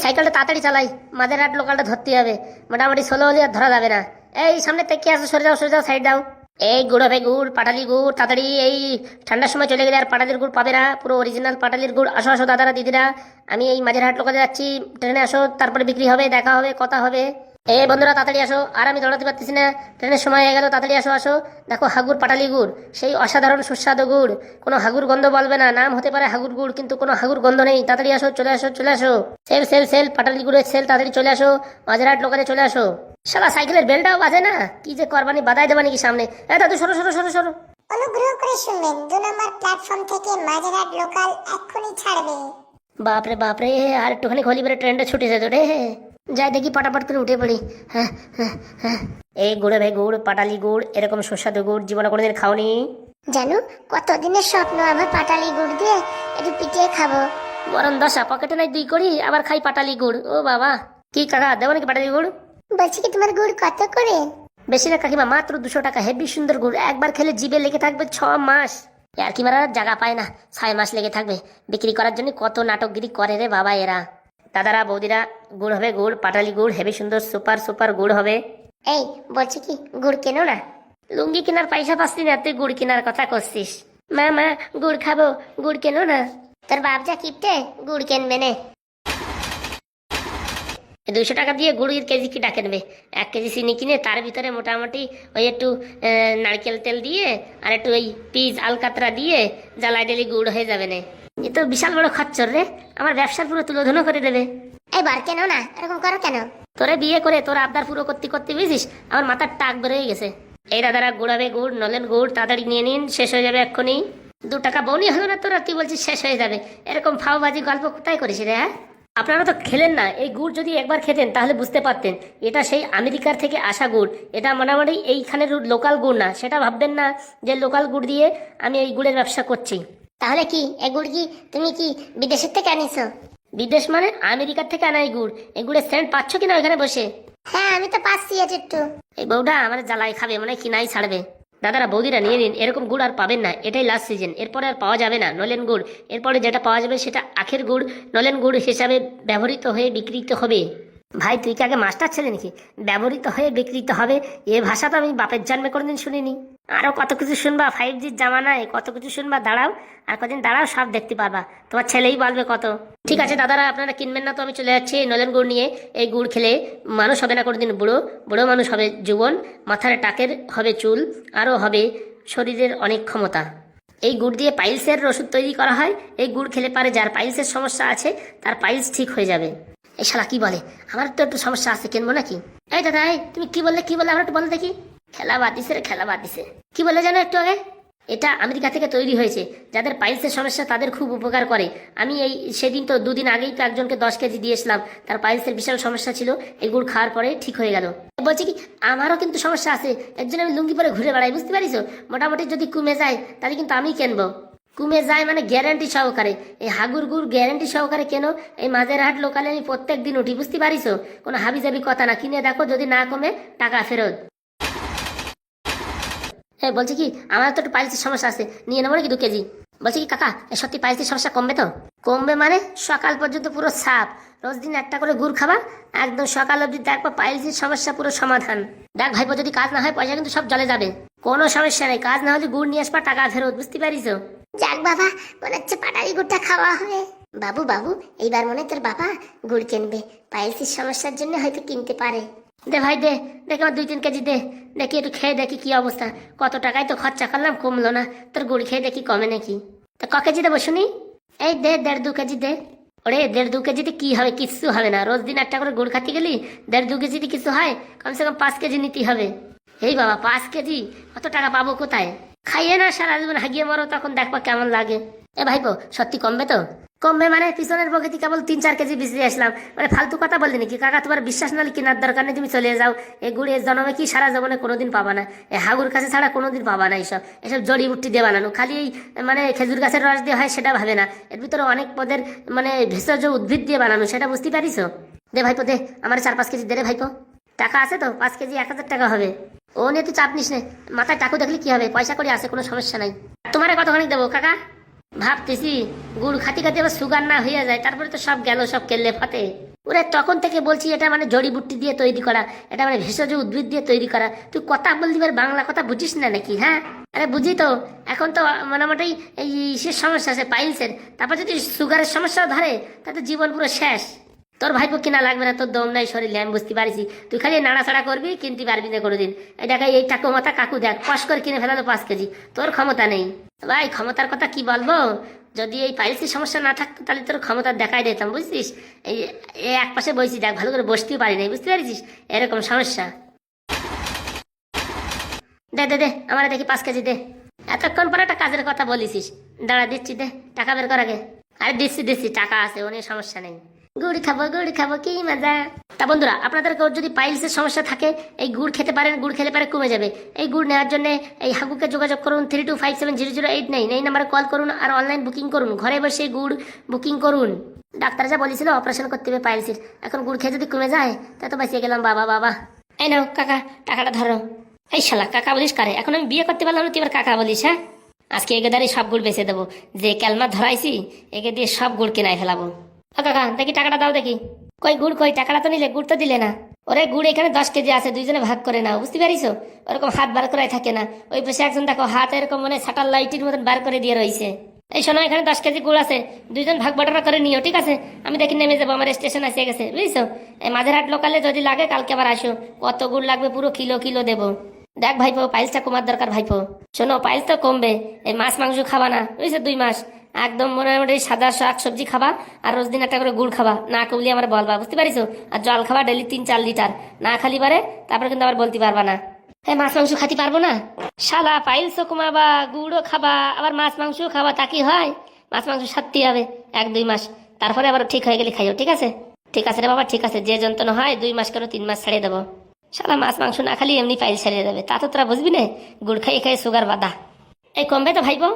সাইকেলটা তাড়াতাড়ি চালাই, মাঝেরহাট লোকালটা ধরতে হবে। মোটামুটি 16 হলে আর ধরা যাবে না। এই সামনে থেকে আসো, সরে যাও সাইড দাও। এই গুড় হবে, গুড় পাটালি গুড়, তাড়াতাড়ি। এই ঠান্ডার সময় চলে গেলে আর পাটালির গুড় পাবে না, পুরো অরিজিনাল পাটালির গুড়। আসো আসো দাদারা দিদিরা, আমি এই মাঝেরহাট লোকালে যাচ্ছি, ট্রেনে আসো, তারপরে বিক্রি হবে, দেখা হবে, কথা হবে। এই বন্ধুরা তাড়াতাড়ি আসো, আর আমি দৌড়াতে পারতেছি না, ট্রেনের সময় হয়ে গেল, তাড়াতাড়ি আসো আসো। দেখো হাগুর পাটালি গুড়, সেই অসাধারণ সুস্বাদু গুড়, কোনো হাগুর গন্ধ বলবে না। নাম হতে পারে হাগুর গুড়, কিন্তু কোনো হাগুর গন্ধ নেই। তাড়াতাড়ি আসো, চলে আসো চলে আসো। সেল সেল সেল, পাটালি গুড়ের সেল, তাড়াতাড়ি চলে আসো, মাঝেরহাট লোকালে চলে আসো। শালা সাইকেলের বেলটাও বাজে না, কি যে করবানি, বাধাই দেবা নাকি সামনে? দাদু সরো সরো সরো সরো। অনুগ্রহ করে শুনবেন, 2 নম্বর প্ল্যাটফর্ম থেকে মাঝেরহাট লোকাল এক্ষুনি ছাড়বে। বাপরে বাপরে, আর একটুখানি খলি বেড়ে ট্রেনটা ছুটে যেত রে। যাই দেখি, পটাপট করে উঠে পড়ি। হ্যাঁ হ্যাঁ হ্যাঁ। এই গুড়ে ভাই গুড়, পাটালি গুড়, এরকম সুস্বাদু গুড় জীবনে কোনোদিন খাওনি? জানো, কতদিনের স্বপ্ন আমার পাটালি গুড় দিয়ে একটু পিটিয়ে খাবো। মরণ দশা, পকেটে নাই 2 কড়ি, আবার খাই পাটালি গুড়। ও বাবা, কি কাকা দেবো নাকি পাটালি গুড়? বলছি কি, তোমার গুড় কত করে? বেশি না কাকিমা, মাত্র 200 টাকা। হেভি সুন্দর গুড়, একবার খেলে জিভে লেগে থাকবে 6 মাস। আর কি মারার জায়গা পায় না, 6 মাস লেগে থাকবে। বিক্রি করার জন্য কত নাটকগিরি করে রে বাবা এরা। দাদারা বৌদিরা, গুড় হবে, গুড় পাটালি গুড়, হেভি সুন্দর সুপার সুপার গুড় হবে। এই বলছি কি, গুড় কেনো না? লুঙ্গি কেনার পয়সা পাচ্ছি না, তুই গুড় কেনার কথা করছিস? মা মা, গুড় খাবো, গুড় কেনো না। তোর বাপ যা কিপটে, গুড় কেনবে নে। 200 টাকা দিয়ে গুড়ের কেজি কি ডাকে নেবে? 1 কেজি চিনি কিনে তার ভিতরে মোটামুটি ওই একটু নারকেল তেল দিয়ে আর একটু ওই পিস আলকাতরা দিয়ে জ্বালাই দিলে গুড় হয়ে যাবে না। এ তো বিশাল বড় খচ্চর রে, আমার ব্যবসার পুরো তুলোধুনো করে দেবে। এবার কেনো না, এরকম করো কেন? তোরে বিয়ে করে তোর আবদার পুরো করতে করতে বুঝিস আমার মাথার টাক বেরোয় গেছে। এই দাদারা, গুড় হবে গুড়, নলেন গুড়, তাড়াতাড়ি নিয়ে নিন, শেষ হয়ে যাবে এক্ষুনি। 2 টাকা বউনি হলো না তোরা, তুই বলছিস শেষ হয়ে যাবে? এরকম ফাওবাজি গল্প কোথায় করিস রে? হ্যাঁ, আপনারা তো খেলেন না। এই গুড় যদি একবার খেতেন তাহলে বুঝতে পারতেন এটা সেই আমেরিকার থেকে আসা গুড়। এটা মোটামুটি এইখানের লোকাল গুড় না। সেটা ভাববেন না যে লোকাল গুড় দিয়ে আমি এই গুড়ের ব্যবসা করছি। তাহলে কি এই গুড় কি তুমি কি বিদেশের থেকে আনিছো? বিদেশ মানে আমেরিকার থেকে আনা এই গুড়। এই গুড়ের সেন্ট পাচ্ছ কিনা ওইখানে বসে? হ্যাঁ, আমি তো পাচ্ছি একটু। এই বউটা আমার জ্বালায় খাবে, মানে কিনাই ছাড়বে। দাদারা বৌদিরা নিয়ে নিন, এরকম গুড় আর পাবেন না, এটাই লাস্ট সিজন। এরপরে আর পাওয়া যাবে না নলেন গুড়। এরপরে যেটা পাওয়া যাবে সেটা আখের গুড়, নলেন গুড় হিসাবে ব্যবহৃত হয়ে বিক্রিত হবে। ভাই তুই কি আগে মাস্টার ছেলে নাকি? ব্যবহৃত হয়ে বিক্রিত হবে, এ ভাষা তো আমি বাপের জন্মে কোনোদিন শুনিনি। আরো কত কিছু শুনবা 5G'র জামানায়, কত কিছু শুনবা। দাঁড়াও আর কদিন দাঁড়াও, সব দেখতে পারবা। তোমার ছেলেই বলবে কত। ঠিক আছে দাদারা, আপনারা কিনবেন না তো আমি চলে যাচ্ছি এই নলেন গুড় নিয়ে। এই গুড় খেলে মানুষ হবে না কোনোদিন বুড়ো, বুড়ো মানুষ হবে যৌবন, মাথার টাকের হবে চুল, আরও হবে শরীরের অনেক ক্ষমতা। এই গুড় দিয়ে পাইলসের ওষুধ তৈরি করা হয়। এই গুড় খেলে পারে যার পাইলসের সমস্যা আছে তার পাইলস ঠিক হয়ে যাবে। এই শালা কি বলে, আমার তো একটু সমস্যা আছে, কিনবো নাকি? এই দাদা, এই তুমি কি বললে আমার একটু বলো দেখি। খেলা বাদ দিছে রে, খেলা বাদ দিছে। কি বললে জানো একটু আগে? এটা আমেরিকা থেকে তৈরি হয়েছে, যাদের পাইলসের সমস্যা তাদের খুব উপকার করে। আমি এই সেদিন তো 2 দিন আগেই তো একজনকে 10 কেজি দিয়েছিলাম, তার পাইলসের বিশাল সমস্যা ছিল, এই গুড় খাওয়ার পরে ঠিক হয়ে গেল। বলছি কি, আমারও কিন্তু সমস্যা আছে, এর জন্য আমি লুঙ্গি পরে ঘুরে বেড়াই, বুঝতে পারিস? মোটামুটি যদি কমে যায় তাহলে কিন্তু আমি কিনবো। কমে যায় মানে গ্যারান্টি সহকারে, এই হাগুর গুড় গ্যারান্টি সহকারে কেন। এই মাঝেরহাট লোকালে আমি প্রত্যেক দিন উঠি, বুঝতে পারিস? কোনো হাবিজাবি কথা না, কিনে দেখো, যদি না কমে টাকা ফেরত। হ্যাঁ বলছি কি, আমার তো একটু পাইলসের সমস্যা আছে, নিয়ে নেবো নাকি 2 কেজি? বলছি কি কাকা, সত্যি পাইলসের সমস্যা কমবে তো? কমবে মানে সকাল পর্যন্ত পুরো সাপ। রোজ দিন একটা করে গুড় খাবা, একদম সকাল অবধি দেখবো পাইলসের সমস্যা পুরো সমাধান। দেখ ভাইপো, যদি কাজ না হয় পয়সা কিন্তু সব জলে যাবে। কোনো সমস্যা নেই, কাজ না হলে গুড় নিয়ে আসবা, টাকা ফেরত, বুঝতে পারিস? যাক বাবা, মনে হচ্ছে পাটালি গুড়টা খাওয়া হবে। বাবু বাবু, এইবার মনে তোর বাবা গুড় কিনবে, পাইলসের সমস্যার জন্য হয়তো কিনতে পারে। দে ভাই দে, দেখে আমার 2-3 কেজি দে, দেখি একটু খেয়ে দেখি কি অবস্থা। কত টাকায় তো খরচা করলাম, কমলো না। তোর গুড় খেয়ে দেখি কমে নাকি। তা ক কেজি দেবো শুনি? এই দে 1.5-2 কেজি দে। ওরে 1.5-2 কেজিতে কি হবে? কিচ্ছু হবে না। রোজ দিন একটা করে গুড় খাতে গেলি 1.5-2 কেজিতে কিছু হয়? কমসে কম 5 কেজি নিতে হবে। এই বাবা, 5 কেজি কত টাকা পাবো কোথায়? খাইয়ে না সারা জীবন হাগিয়ে মরো, তখন দেখবা কেমন লাগে। এ ভাইপো, সত্যি কমবে তো? কমবে মানে পিছনের পকেটে কেবল 3-4 কেজি বিছিয়ে আসলাম, মানে ফালতু কথা বললি নাকি কাকা? তোমার বিশ্বাস না হলে কেনার দরকার নেই, তুমি চলে যাও। এই গুড় এর জন্মে কি সারা জীবনে কোনোদিন পাবা না। এই হাগুর কাছে ছাড়া কোনোদিন পাবা না। এইসব এসব জড়িবুটি দিয়ে বানানো, খালি এই মানে খেজুর গাছের রস দিয়ে হয় সেটা ভাবে না, এর ভিতরে অনেক পদের মানে ভেষজ উদ্ভিদ দিয়ে বানানো, সেটা বুঝতে পারিস? দে ভাইপো দে, আমার 4-5 কেজি দে রে ভাইপো। টাকা আছে তো? 5 কেজি 1000 টাকা হবে। ও নিয়ে তুই চাপ নিস নে, মাথায় টাকু দেখলে কি হবে, পয়সা করে আসে, কোনো সমস্যা নাই। তোমার কতখানি দেবো কাকা? ভাবতেছি গুড় খাতি খাতি আবার সুগার না হয়ে যায়, তারপরে তো সব গেল, সব কেললে ফাতে। ওরে তখন থেকে বলছি এটা মানে জড়িবুটি দিয়ে তৈরি করা, এটা মানে ভেষজ উদ্ভিদ দিয়ে তৈরি করা। তুই কথা বলতে পার, বাংলা কথা বুঝিস না নাকি? হ্যাঁ, আরে বুঝি তো। এখন তো মোটামুটি এই ইসের সমস্যা আছে, পাইলসের। তারপর যদি সুগারের সমস্যা ধরে তাতে জীবন পুরো শেষ। তোর ভাইপো কিনা লাগবে না, তোর দম নাই শরীরে, আমি বুঝতে পারছি। তুই খালি নাড়াচাড়া করবি, কিনতে পারবি না কোনোদিন। এই দেখা এই টাকু মাথা কাকু দেখ, কষ করে কিনে ফেলালো 5 কেজি। তোর ক্ষমতা নেই ভাই, ক্ষমতার কথা কি বলবো। যদি এই পাইলসের সমস্যা না থাকতো তাহলে তোর ক্ষমতা দেখাই দিতাম, বুঝছিস। এই এক পাশে বসছি দেখ, ভালো করে বসতেও পারি নাই, বুঝতে পারছিস, এরকম সমস্যা। দে দে দে, আমার দেখি 5 কেজি দে। এতক্ষণ পরে একটা কাজের কথা বলিসিস। দাঁড়া দিচ্ছি, দে, টাকা বের কর আগে। আরে দিচ্ছি, টাকা আছে, অনেক সমস্যা নেই। গুড় খাবো কি মজা। তা বন্ধুরা, আপনাদের কেউ যদি পাইলসের সমস্যা থাকে, এই গুড় খেতে পারেন, গুড় খেলে পারে কমে যাবে। এই গুড় নেওয়ার জন্য এই হাগুকে যোগাযোগ করুন, 32570089 এই নাম্বারে কল করুন আর অনলাইন বুকিং করুন। ঘরে বসে গুড় বুকিং করুন। ডাক্তার যা বলেছিল অপারেশন করতে হবে পাইলসের, এখন গুড় খেয়ে যদি কমে যায় তা তো বাঁচিয়ে গেলাম। বাবা এই নাও কাকা, টাকাটা ধরো। এই শালা কাকা বলিস কারে? এখন আমি বিয়ে করতে পারলাম না, তুই এবার কাকা বলিস? হ্যাঁ, আজকে একে দাঁড়িয়ে সব গুড় বেঁচে দেবো। যে ক্যালমা ধরাইছি একে দিয়ে সব গুড় কেনাই ফেলাবো। কাকা দেখি টাকাটা দাও দেখি। কই গুড় কই? টাকাটা তো নিলে, গুড় তো দিলে না। ওরে গুড় এখানে 10 কেজি আছে, দুইজনে ভাগ করে নাও, বুঝতে পারিস? ওরকম হাত বার করাই থাকে না। ওই পাশে একজন দেখো হাত এরকম মানে শাটার লাইটের মতন বার করে দিয়ে রয়েছে। এই শোনো, এখানে 10 কেজি গুড় আছে, দুইজন ভাগ বাটোয়ারা করে নিও, ঠিক আছে? আমি দেখি নেমে যাবো, আমার স্টেশন এসে গেছে, বুঝছো? এই মাঝেরহাট লোকালে যদি লাগে কালকে আবার আসো। কত গুড় লাগবে পুরো কিলো দেবো। দেখ ভাইপো, পাইলসটা কমার দরকার ভাইপো। শোনো, পাইলস তো কমবে, এই মাছ মাংস খাবা না, বুঝছো? 2 মাস একদম মোটামুটি সাদা শাক সবজি খাবা, আর রোজ দিন একটা করে গুড় খাবা। না কবলি আমার বলবা, বুঝতে পারিস? আর জল খাবা ডেলি 3-4 লিটার। না খালি পারে তারপর কিন্তু আবার বলতে পারবা না হ্যাঁ মাছ মাংস খাতে পারবো না। শালা পাইলসও কমাবা, গুড়ও খাবা, আবার মাছ মাংসও খাবা, তা কি হয়? মাছ মাংস সারতে হবে 1-2 মাস, তারপরে আবার ঠিক হয়ে গেলে খাইও, ঠিক আছে? ঠিক আছে রে বাবা, ঠিক আছে। যে যন্ত্রণা হয় 2 মাস কেন 3 মাস ছাড়িয়ে দেবো। শালা মাছ মাংস না খালি এমনি পাইল ছাড়িয়ে যাবে, তা তো তোরা বুঝবি না। গুড় খাই সুগার বাধা। এই কমবে তো ভাইপো?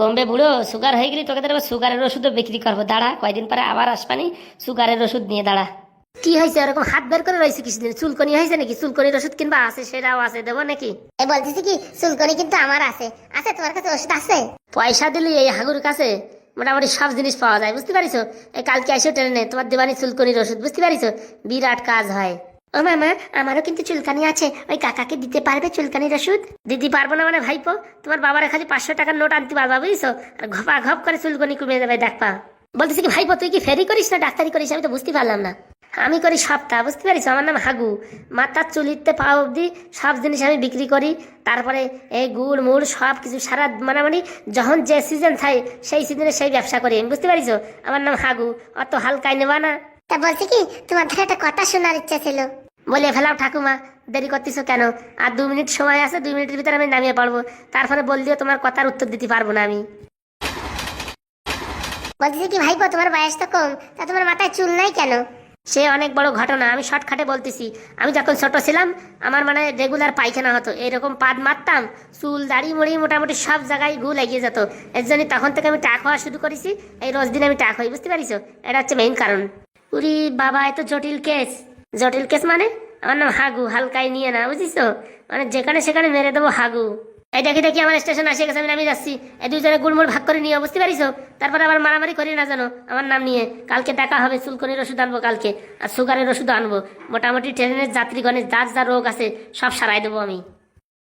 কমবে বুড়ো, সুগার হয়ে গেলি তোকে তো সুগারের ওষুধও বিক্রি করবো। দাঁড়া, কয়দিন পরে আবার আসবানি, সুগারের ওষুধ নিয়ে দাঁড়া। কি হয়েছে এরকম হাত বের করে রয়েছে কিছুদিন? চুলকনি হয়েছে নাকি? চুলকনির ওষুধ কিনবা? আছে, সেটাও আছে, দেবো নাকি? এ বলতেছি কি, চুলকনি কিন্তু আমার আছে। আছে, তোমার কাছে ওষুধ আছে? পয়সা দিলি এই হাগুর কাছে মোটামুটি সব জিনিস পাওয়া যায়, বুঝতে পারিস? এই কালকে এসে ট্রেনে তোমার দেবানি চুলকনির ওষুধ, বুঝতে পারিস? বিরাট কাজ হয়। ও মামা, আমারও কিন্তু চুলকানি আছে, ওই কাকাকে দিতে পারবে চুলকানির ওষুধ? দিতে পারবো না মানে ভাইপো, তোমার বাবার খালি 500 টাকার নোট আনতে পারবা, বুঝছো? আর ঘপা ঘপ করে চুলকনি কমে যাবে, দেখবা। বলতেছি কি ভাইপো, তুই কি ফেরি করিস না ডাক্তারি করিস? আমি তো বুঝতে পারলাম না। আমি করি সবটা, বুঝতে পারিস? আমার নাম হাগু। মাথার চুলিতে পা অবধি সব জিনিস আমি বিক্রি করি। তারপরে এই গুড় মুড় সব কিছু সারা মানে যখন যে সিজন থাকে সেই সিজনে সেই ব্যবসা করি আমি, বুঝতে পারিস? আমার নাম হাগু, অত হালকায় নেবা না। তা বলছি কি, তোমার ধারে একটা কথা শোনার ইচ্ছা ছিল। বলে ফেলাও ঠাকুমা, দেরি করতেছো কেন? আর 2 মিনিট সময় আছে, 2 মিনিটের ভিতরে আমি নামিয়ে পড়বো। তারপরে বললেও তোমার কথার উত্তর দিতে পারবো না আমি। বলতেছি কি ভাইপো, তোমার বয়স তো কম, তা তোমার মাথায় চুল নাই কেন? সে অনেক বড় ঘটনা, আমি শর্টকাটে বলতেছি। আমি যখন ছোট ছিলাম আমার মানে রেগুলার পায়খানা হতো, এরকম পাদ মারতাম, চুল দাড়ি মুড়ি মোটামুটি সব জায়গায় গু লেগে যেত। এর জন্য তখন থেকে আমি টাক হওয়া শুরু করেছি। এই রোজ দিন আমি টাক হই, বুঝতে পারিস? এটা হচ্ছে মেইন কারণ। উরি বাবা, এত জটিল কেস। জটিল কেস মানে? আমার নাম হাগু, হালকায় নিয়ে না, বুঝিস? মানে যেখানে সেখানে মেরে দেবো হাগু। এই দেখি আমার স্টেশন আসে গেছে, আমি নামিয়ে যাচ্ছি। এই 2 জনে গুড়মুড় ভাগ করে নিও, বুঝতে পারিস? তারপরে আবার মারামারি করি না জানো আমার নাম নিয়ে। কালকে টাকা হবে, চুলকনির ওষুধ আনবো কালকে, আর সুগারের ওষুধ আনবো। মোটামুটি ট্রেনের যাত্রীগণের যার যা রোগ আছে সব সারাই দেবো আমি।